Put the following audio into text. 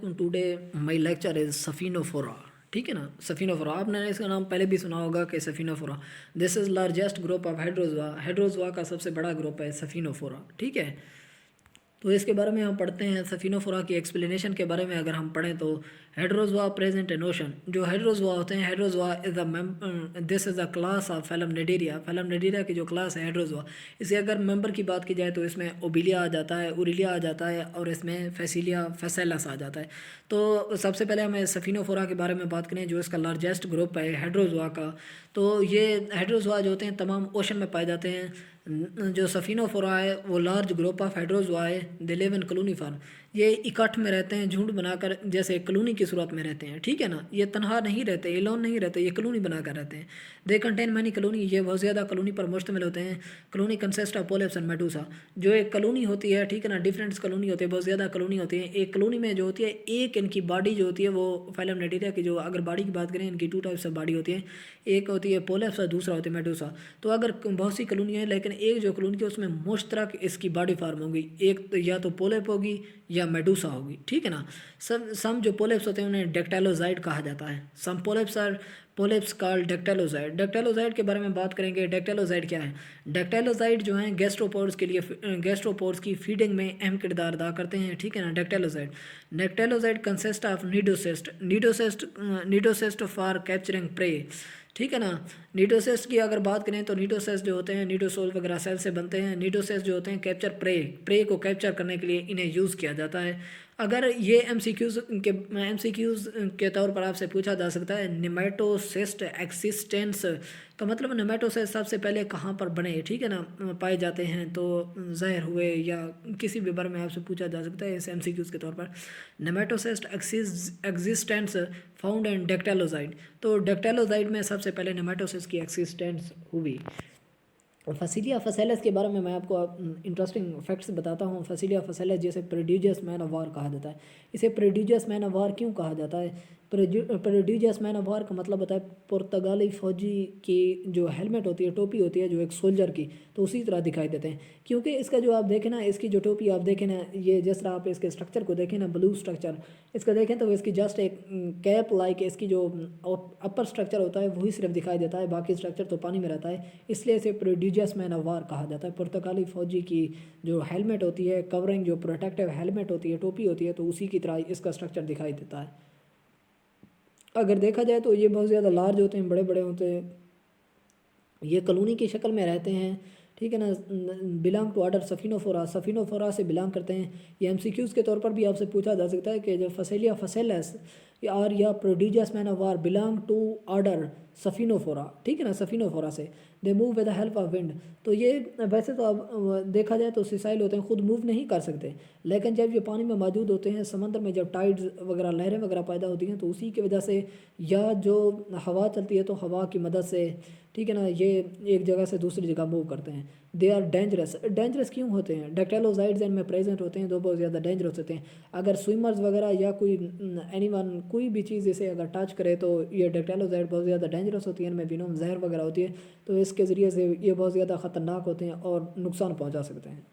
Today my lecture is siphonophora. ठीक है ना, सफीनोफोरा आपने इसका नाम पहले भी सुना होगा कि siphonophora. This is largest group of hydrozoa. Hydrozoa का सबसे बड़ा ग्रुप है सफीनोफोरा। ठीक है, तो इसके बारे में हम पढ़ते हैं। सफीनोफोरा की एक्सप्लेनेशन के बारे में अगर हम पढ़ें तो हेड्रोजोआ प्रेजेंट इन ओशन। जो हेड्रोजोआ होते हैं, hydrozoa is this is a class of phylum cnidaria. Phylum cnidaria की जो क्लास है हेड्रोजोआ, इसे अगर मेंबर की बात की जाए तो इसमें ओबिलिया आ जाता है, उरिलिया आ जाता है और इसमें फैसिलिया फैसेलस आ जाता है। तो सबसे पहले हमें सफीनोफोरा के बारे में बात करें, जो इसका लार्जेस्ट ग्रुप है हेड्रोजोआ का। तो ये हेड्रोजोआ जो होते हैं तमाम ओशन में पाए जाते हैं। जो सफीनोफोरा है वो लार्ज ग्रुप ऑफ हाइड्रोजोआ है। They live in colony form. ये इकट्ठ में रहते हैं, झुंड बनाकर, जैसे कॉलोनी की सूरत में रहते हैं। ठीक है ना, ये तनहा नहीं रहते, ये लोन नहीं रहते, ये कॉलोनी बनाकर रहते हैं। They contain many colony. ये बहुत ज़्यादा कॉलोनी पर मुश्तमिल होते हैं। Colony consist of polyps and Medusa. जो एक कॉलोनी होती है, ठीक है ना, डिफरेंट कॉलोनी होती है, बहुत ज़्यादा कॉलोनी होती है। एक कॉलोनी में जो होती है, एक इनकी बॉडी जो होती है वो फाइलम नेटेरिया की, जो अगर बॉडी की बात करें, इनकी टू टाइप्स ऑफ बॉडी होती है। एक होती है पोलिप्स और दूसरा होती है मेडूसा। तो अगर बहुत सी कॉलोनी है, लेकिन एक जो कॉलोनी है उसमें मुश्तरक इसकी बॉडी फार्म होगी। एक तो या तो पोलिप होगी या मेडूसा होगी। ठीक है ना, सम जो पोलिप्स होते हैं उन्हें डेक्टाइलोजाइड कहा जाता है। सम पोलिप्स आर पोलिप्स कॉल्ड डेक्टाइलोजाइड। डेक्टाइलोजाइड के बारे में बात करेंगे। डेक्टाइलोजाइड क्या है? डेक्टाइलोजाइड जो है गैस्ट्रोपोड्स के लिए, गैस्ट्रोपोड्स की फीडिंग में अहम किरदार अदा करते हैं। ठीक है ना, dactylozooid. Dactylozooid consist of cnidocyst. Cnidocyst for capturing prey. ठीक है ना, निडोसिस्ट की अगर बात करें तो निडोसिस्ट जो होते हैं निडोसोल वगैरह सेल से बनते हैं। निडोसिस्ट जो होते हैं कैप्चर प्रे को कैप्चर करने के लिए इन्हें यूज़ किया जाता है। अगर ये एमसीक्यूज़ के तौर पर आपसे पूछा जा सकता है, नेमेटोसिस्ट एक्सिस्टेंस का मतलब नेमेटोसिस्ट सबसे पहले कहाँ पर बने, ठीक है ना, पाए जाते हैं, तो ज़ाहिर हुए या किसी भी बारे में आपसे पूछा जा सकता है इस एमसीक्यूज़ के तौर पर। Nematocyst existence found in dactylozooid. तो डेक्टाइलोजाइड में सबसे पहले नेमेटोसिस की एक्सिस्टेंस हुई। फसीलिया फसेलस के बारे में मैं आपको इंटरेस्टिंग फैक्ट्स बताता हूँ। फसीलिया फसेलस जैसे प्रोड्यूजस मैन ऑफ वार कहा जाता है। इसे प्रोड्यूजस मैन ऑफ वार क्यों कहा जाता है? प्रोड्यूजस मैन ऑफ वार का मतलब होता है पुर्तगाली फ़ौजी की जो हेलमेट होती है, टोपी होती है, जो एक सोल्जर की, तो उसी तरह दिखाई देते हैं। क्योंकि इसका जो आप देखें ना, इसकी जो टोपी आप देखें ना, ये जिस तरह आप इसके स्ट्रक्चर को देखें ना, ब्लू स्ट्रक्चर इसका देखें तो इसकी जस्ट एक कैप लाइक इसकी जो अपर स्ट्रक्चर होता है वही सिर्फ दिखाई देता है, बाकी स्ट्रक्चर तो पानी में रहता है। इसलिए इसे प्रोड्यूजस मैन ऑफ वार कहा जाता है। पुर्तगाली फ़ौजी की जो हेलमेट होती है, कवरिंग जो प्रोटेक्टिव हेलमेट होती है, टोपी होती है, तो उसी की तरह इसका स्ट्रक्चर दिखाई देता है। अगर देखा जाए तो ये बहुत ज़्यादा लार्ज होते हैं, बड़े बड़े होते हैं। ये कॉलोनी की शक्ल में रहते हैं। ठीक है ना, बिलोंग टू ऑर्डर सफीनोफोरा। सफीनोफोरा से बिलोंग करते हैं। ये एमसीक्यूज़ के तौर पर भी आपसे पूछा जा सकता है कि जो फसेलिया फसेलस और या Portuguese man of war belong to order siphonophora. ठीक है ना, सफीनोफोरा से they move with the help of wind. तो ये वैसे तो अब देखा जाए तो सिसाइल होते हैं, खुद मूव नहीं कर सकते, लेकिन जब ये पानी में मौजूद होते हैं, समंदर में जब टाइड्स वगैरह लहरें वगैरह पैदा होती हैं, तो उसी की वजह से या जो हवा चलती है तो हवा की मदद से, ठीक है ना, ये एक जगह से दूसरी जगह मूव करते हैं। They are dangerous. डेंजरस क्यों होते हैं? डेक्टाइलोजाइड्स इनमें प्रेजेंट होते हैं, तो बहुत ज़्यादा डेंजरस होते हैं। अगर स्विमर्स वगैरह या कोई एनीवन कोई भी चीज़ इसे अगर टच करे तो ये डेक्टाइलोजाइड बहुत ज़्यादा डेंजरस होती है, इनमें विनोम जहर वगैरह होती है, तो इसके ज़रिए से ये बहुत ज़्यादा ख़तरनाक होते हैं और नुकसान पहुँचा सकते हैं।